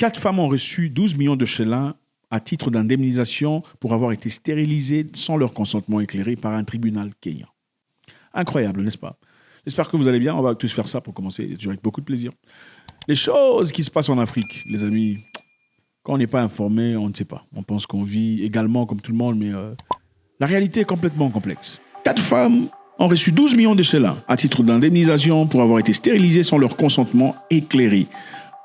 4 femmes ont reçu 12 millions de shillings à titre d'indemnisation pour avoir été stérilisées sans leur consentement éclairé par un tribunal kenyan. Incroyable, n'est-ce pas? J'espère que vous allez bien. On va tous faire ça pour commencer, toujours avec beaucoup de plaisir. Les choses qui se passent en Afrique, les amis, quand on n'est pas informé, on ne sait pas. On pense qu'on vit également comme tout le monde, mais la réalité est complètement complexe. 4 femmes ont reçu 12 millions de shillings à titre d'indemnisation pour avoir été stérilisées sans leur consentement éclairé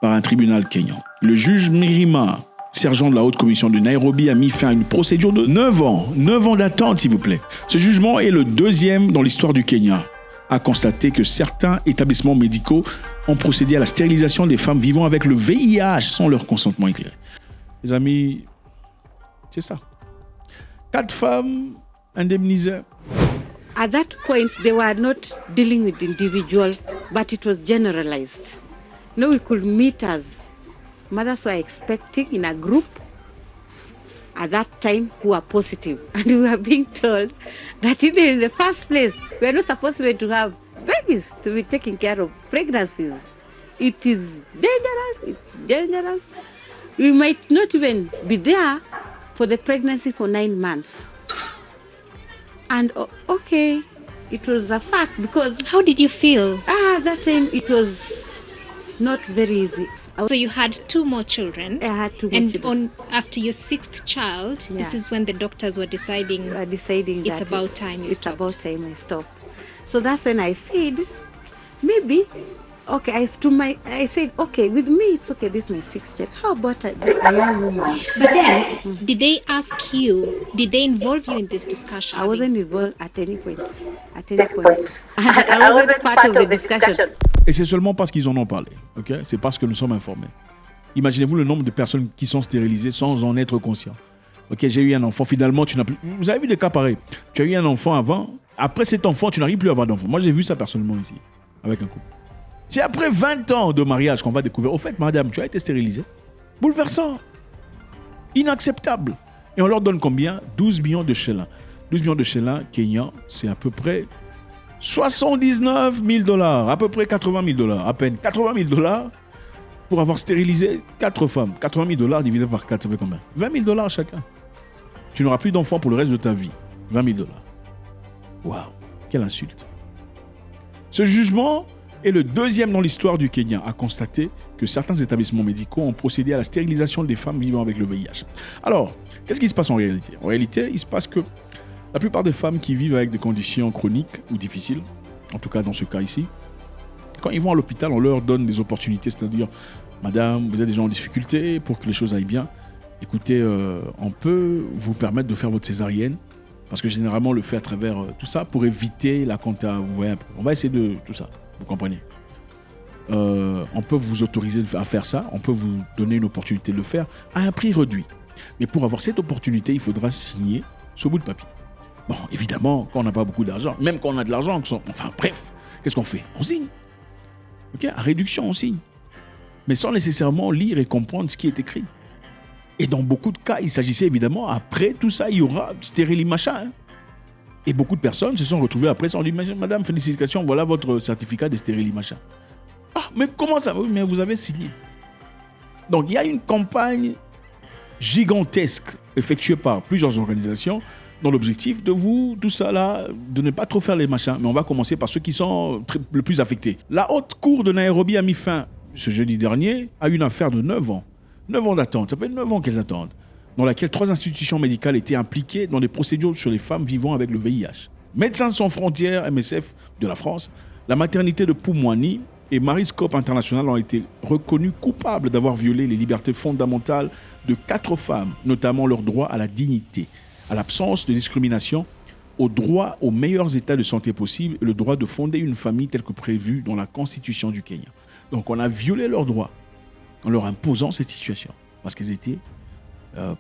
par un tribunal kenyan. Le juge Mirima, sergent de la haute commission de Nairobi, a mis fin à une procédure de 9 ans. 9 ans d'attente, s'il vous plaît. Ce jugement est le deuxième dans l'histoire du Kenya. A constaté que certains établissements médicaux ont procédé à la stérilisation des femmes vivant avec le VIH sans leur consentement éclairé. Les amis, c'est ça. 4 femmes indemnisées. At that point, they were not dealing with individual, but it was generalized. No, we could meet as mothers were expecting in a group at that time who are positive. And we were being told that in the first place, we are not supposed to have babies to be taking care of pregnancies. It is dangerous. It's dangerous. We might not even be there for the pregnancy for 9 months. And okay, it was a fact because... How did you feel? At that time, it was not very easy. So you had 2 more children. I had 2 more and children. After your 6th child, this is when the doctors were deciding it's about time you stopped. It's about time I stopped. So that's when I said, maybe, okay, I said, okay, with me it's okay, this is my 6th child. How about a young woman? But then, did they ask you, did they involve you in this discussion? I wasn't involved at any point. I wasn't part of the discussion. Et c'est seulement parce qu'ils en ont parlé. Okay? C'est parce que nous sommes informés. Imaginez-vous le nombre de personnes qui sont stérilisées sans en être conscients. Ok, j'ai eu un enfant, finalement, tu n'as plus... Vous avez vu des cas pareils. Tu as eu un enfant avant, après cet enfant, tu n'arrives plus à avoir d'enfant. Moi, j'ai vu ça personnellement ici, avec un couple. C'est après 20 ans de mariage qu'on va découvrir. Au fait, madame, tu as été stérilisée. Bouleversant. Inacceptable. Et on leur donne combien? 12 millions de shillings. 12 millions de shillings kenyans, c'est à peu près 79 000 $, à peu près 80 000 $, à peine 80 000 $ pour avoir stérilisé 4 femmes. 80 000 $ divisé par 4, ça fait combien? 20 000 $ chacun. Tu n'auras plus d'enfants pour le reste de ta vie. 20 000 $. Waouh, quelle insulte. Ce jugement est le deuxième dans l'histoire du Kenya à constater que certains établissements médicaux ont procédé à la stérilisation des femmes vivant avec le VIH. Alors, qu'est-ce qui se passe en réalité? En réalité, il se passe que la plupart des femmes qui vivent avec des conditions chroniques ou difficiles, en tout cas dans ce cas ici, quand ils vont à l'hôpital, on leur donne des opportunités, c'est-à-dire, madame, vous êtes déjà en difficulté, pour que les choses aillent bien, écoutez, on peut vous permettre de faire votre césarienne, parce que généralement on le fait à travers tout ça, pour éviter la compta, vous voyez un peu. On va essayer de tout ça, vous comprenez. On peut vous autoriser à faire ça, on peut vous donner une opportunité de le faire à un prix réduit. Mais pour avoir cette opportunité, il faudra signer ce bout de papier. Bon, évidemment, quand on n'a pas beaucoup d'argent, même quand on a de l'argent, enfin bref, qu'est-ce qu'on fait? On signe. Ok, à réduction, on signe. Mais sans nécessairement lire et comprendre ce qui est écrit. Et dans beaucoup de cas, il s'agissait évidemment, après tout ça, il y aura stérilie machin. Hein. Et beaucoup de personnes se sont retrouvées après, sans dire, madame, félicitations, voilà votre certificat de stérilie machin. Ah, mais comment ça? Oui, mais vous avez signé. Donc, il y a une campagne gigantesque effectuée par plusieurs organisations dans l'objectif de vous, tout ça là, de ne pas trop faire les machins. Mais on va commencer par ceux qui sont le plus affectés. La haute cour de Nairobi a mis fin, ce jeudi dernier, à une affaire de 9 ans. 9 ans d'attente, ça fait 9 ans qu'elles attendent, dans laquelle 3 institutions médicales étaient impliquées dans des procédures sur les femmes vivant avec le VIH. Médecins sans frontières, MSF de la France, la maternité de Pumwani et Mariscope International ont été reconnus coupables d'avoir violé les libertés fondamentales de 4 femmes, notamment leur droit à la dignité, à l'absence de discrimination, au droit aux meilleurs états de santé possibles et le droit de fonder une famille tel que prévu dans la constitution du Kenya. Donc on a violé leurs droits en leur imposant cette situation parce qu'elles étaient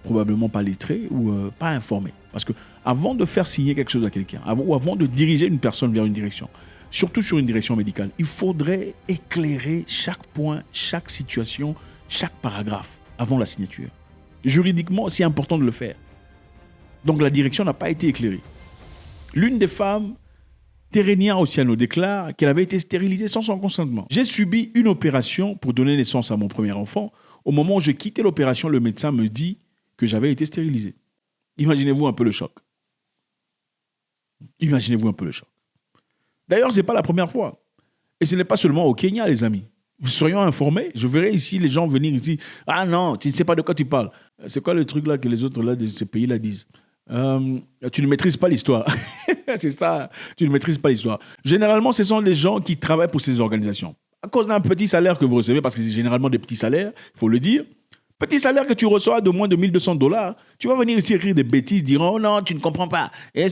probablement pas lettrées ou pas informées. Parce que avant de faire signer quelque chose à quelqu'un, ou avant de diriger une personne vers une direction, surtout sur une direction médicale, il faudrait éclairer chaque point, chaque situation, chaque paragraphe avant la signature. Juridiquement, c'est important de le faire. Donc la direction n'a pas été éclairée. L'une des femmes, Terenia Ossiano, déclare qu'elle avait été stérilisée sans son consentement. J'ai subi une opération pour donner naissance à mon premier enfant Au moment où je quittais l'opération, le médecin me dit que j'avais été stérilisé. Imaginez-vous un peu le choc. Imaginez-vous un peu le choc. D'ailleurs, ce n'est pas la première fois. Et ce n'est pas seulement au Kenya, les amis. Soyons informés. Je verrai ici les gens venir ici. Ah non, tu ne sais pas de quoi tu parles. C'est quoi le truc là que les autres là, de ces pays-là disent? Tu ne maîtrises pas l'histoire. C'est ça, tu ne maîtrises pas l'histoire. Généralement, ce sont les gens qui travaillent pour ces organisations. À cause d'un petit salaire que vous recevez, parce que c'est généralement des petits salaires, il faut le dire. Petit salaire que tu reçois de moins de $1 200, tu vas venir ici écrire des bêtises, dire oh non, tu ne comprends pas. Et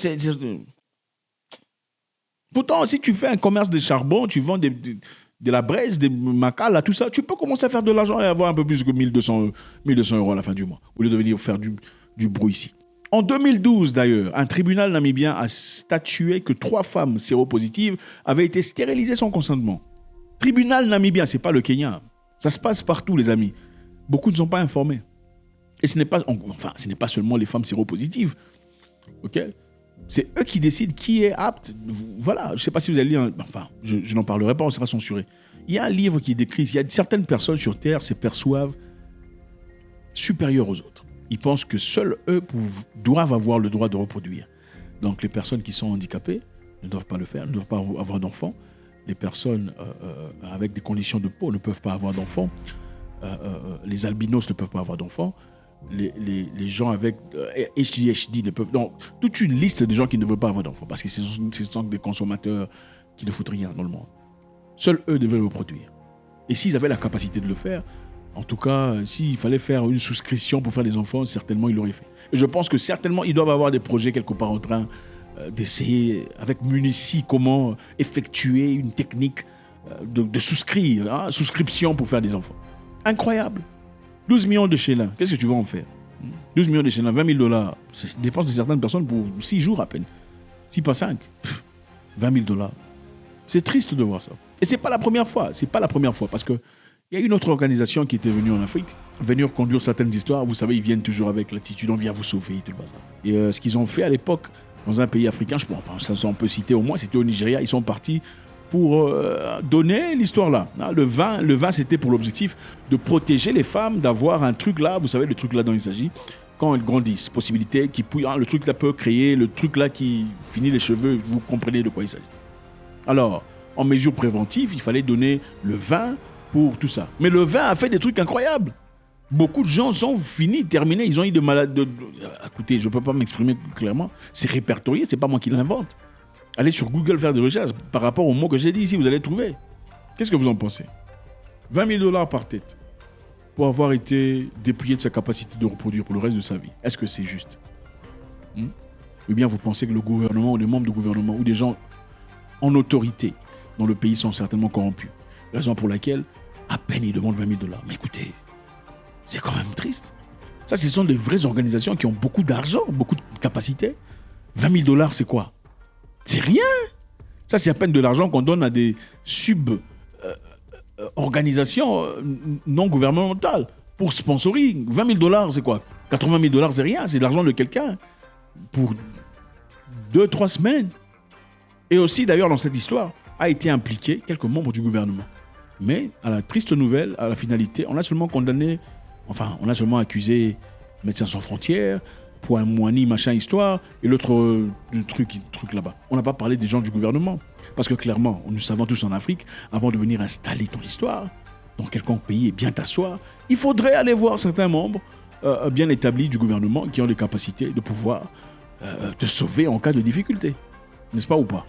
Pourtant, si tu fais un commerce de charbon, tu vends de la braise, des macas, tout ça, tu peux commencer à faire de l'argent et avoir un peu plus que 1200 € à la fin du mois, au lieu de venir faire du bruit ici. En 2012, d'ailleurs, un tribunal namibien a statué que 3 femmes séropositives avaient été stérilisées sans consentement. Tribunal namibien, ce n'est pas le Kenya. Ça se passe partout, les amis. Beaucoup ne sont pas informés. Et ce n'est pas seulement les femmes séropositives. OK ? C'est eux qui décident qui est apte. Voilà, je ne sais pas si vous allez lire. Je n'en parlerai pas, on sera censuré. Il y a un livre qui décrit, il y a certaines personnes sur Terre se perçoivent supérieures aux autres. Ils pensent que seuls eux doivent avoir le droit de reproduire. Donc les personnes qui sont handicapées ne doivent pas le faire, ne doivent pas avoir d'enfants. Les personnes avec des conditions de peau ne peuvent pas avoir d'enfants. Les albinos ne peuvent pas avoir d'enfants. Les gens avec HD ne peuvent... Donc, toute une liste de gens qui ne veulent pas avoir d'enfants parce que ce sont des consommateurs qui ne foutent rien dans le monde. Seuls eux devraient le reproduire. Et s'ils avaient la capacité de le faire, en tout cas, s'il fallait faire une souscription pour faire des enfants, certainement ils l'auraient fait. Et je pense que certainement ils doivent avoir des projets quelque part en train d'essayer avec Munici comment effectuer une technique de souscrire, souscription pour faire des enfants. Incroyable. 12 millions de shillings, qu'est-ce que tu vas en faire? 12 millions de shillings, $20 000, c'est dépense de certaines personnes pour 6 jours à peine. 6 par 5, $20 000. C'est triste de voir ça. Et c'est pas la première fois, parce que il y a une autre organisation qui était venue en Afrique, venir conduire certaines histoires. Vous savez, ils viennent toujours avec l'attitude, on vient vous sauver, tout le bazar. Et ce qu'ils ont fait à l'époque, dans un pays africain, ça on peut citer au moins, c'était au Nigeria, ils sont partis pour donner l'histoire là. Le vin, c'était pour l'objectif de protéger les femmes, d'avoir un truc là, vous savez, le truc là dont il s'agit, quand elles grandissent, possibilité qui le truc là peut créer, le truc là qui finit les cheveux, vous comprenez de quoi il s'agit. Alors, en mesure préventive, il fallait donner le vin pour tout ça. Mais le vin a fait des trucs incroyables. Beaucoup de gens sont finis, terminés, ils ont eu de malades. Écoutez, je ne peux pas m'exprimer clairement. C'est répertorié, ce n'est pas moi qui l'invente. Allez sur Google faire des recherches par rapport aux mots que j'ai dit ici, vous allez trouver. Qu'est-ce que vous en pensez? $20 000 par tête pour avoir été dépouillé de sa capacité de reproduire pour le reste de sa vie. Est-ce que c'est juste? Ou bien vous pensez que le gouvernement ou les membres du gouvernement ou des gens en autorité dans le pays sont certainement corrompus? Raison pour laquelle à peine ils demandent $20 000. Mais écoutez, c'est quand même triste. Ça, ce sont des vraies organisations qui ont beaucoup d'argent, beaucoup de capacités. $20 000, c'est quoi? C'est rien. Ça, c'est à peine de l'argent qu'on donne à des organisations non gouvernementales pour sponsoring. $20 000, c'est quoi? $80 000, c'est rien. C'est de l'argent de quelqu'un pour 2-3 semaines. Et aussi, d'ailleurs, dans cette histoire, a été impliqué quelques membres du gouvernement. Mais, à la triste nouvelle, à la finalité, on a seulement accusé Médecins Sans Frontières, Point Moini, machin, histoire, et l'autre truc là-bas. On n'a pas parlé des gens du gouvernement. Parce que clairement, nous savons tous en Afrique, avant de venir installer ton histoire, dans quelconque pays et bien t'asseoir, il faudrait aller voir certains membres bien établis du gouvernement qui ont les capacités de pouvoir te sauver en cas de difficulté. N'est-ce pas ou pas?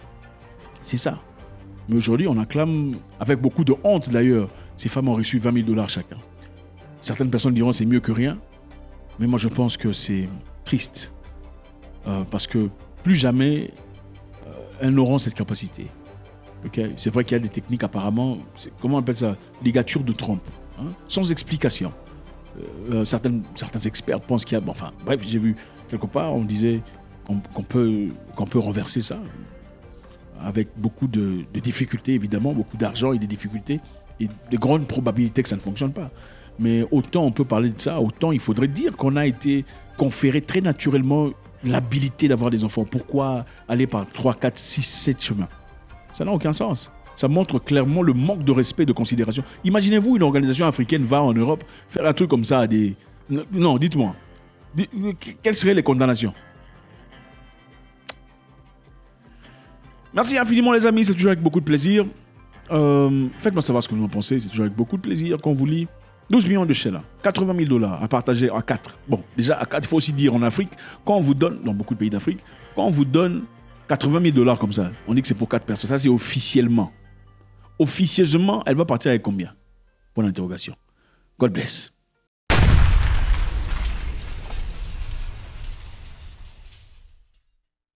C'est ça. Mais aujourd'hui, on acclame, avec beaucoup de honte d'ailleurs, ces femmes ont reçu $20 000 chacun. Certaines personnes diront c'est mieux que rien, mais moi je pense que c'est triste. Parce que plus jamais, elles n'auront cette capacité. Okay? C'est vrai qu'il y a des techniques apparemment, comment on appelle ça? Ligature de trompe, sans explication. Certains experts pensent qu'il y a... bref, j'ai vu quelque part, on disait qu'on peut renverser ça. Avec beaucoup de difficultés, évidemment, beaucoup d'argent et des difficultés, et de grandes probabilités que ça ne fonctionne pas. Mais autant on peut parler de ça, autant il faudrait dire qu'on a été conféré très naturellement l'habilité d'avoir des enfants. Pourquoi aller par 3, 4, 6, 7 chemins? Ça n'a aucun sens. Ça montre clairement le manque de respect et de considération. Imaginez-vous une organisation africaine va en Europe faire un truc comme ça à des... Non, dites-moi. Quelles seraient les condamnations? Merci infiniment les amis, c'est toujours avec beaucoup de plaisir. Faites-moi savoir ce que vous en pensez, c'est toujours avec beaucoup de plaisir qu'on vous lit. 12 millions de Sheila, 80 000 $ à partager à 4. Bon, déjà à 4, il faut aussi dire en Afrique, quand on vous donne, dans beaucoup de pays d'Afrique, quand on vous donne 80 000 $ comme ça, on dit que c'est pour 4 personnes. Ça, c'est officiellement. Officieusement, elle va partir avec combien? Point d'interrogation. God bless.